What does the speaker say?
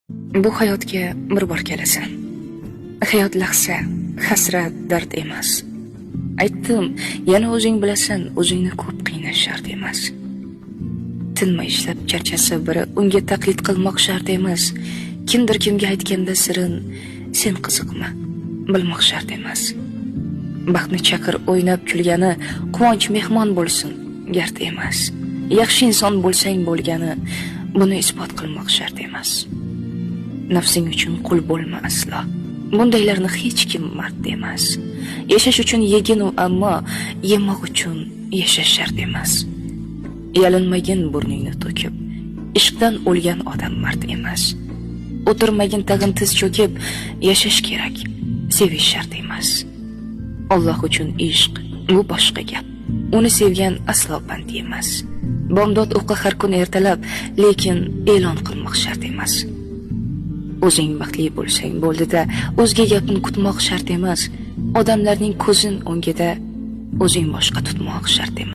Bu hayotga bir bor kelasan. Hayot lahza, hasrat, dard emas. Aytdim, yana o'zing bilasan, o'zingni ko'p qiynash shart emas. Tinmay ishlab charchasa biri unga taqlid qilmoq shart emas. Kimdir kimga aytganda sirin, sen qiziqma, bilmoq shart emas. Baxtni chaqir o'ynab kulgani, quvonch mehmon bo'lsin, gard emas. Yaxshi inson bo'lsang bo'lgani, buni isbot qilmoq shart emas. Nafsing uchun qul bo'lma aslo. Bundaylarni hech kim mard emas. Yashash uchun yegin u, ammo yemoq uchun yashash shart emas. Yalinmagin burningni to'kib, ishqdan o'lgan odam mard emas. O'tirmagin tag'in tiz cho'kib, yashash kerak, sevish shart emas. Alloh uchun ishq bu boshqa gap. Uni sevgan aslo band emas. Bomdod o'qi har kun ertalab, lekin e'lon qilmoq shart emas. O'zing baxtli bo'lsang bo'ldi-da, o'zga gapni kutmoq shart emas. Odamlarning ko'zin o'ngida o'zing boshqa tutmoq shart emas.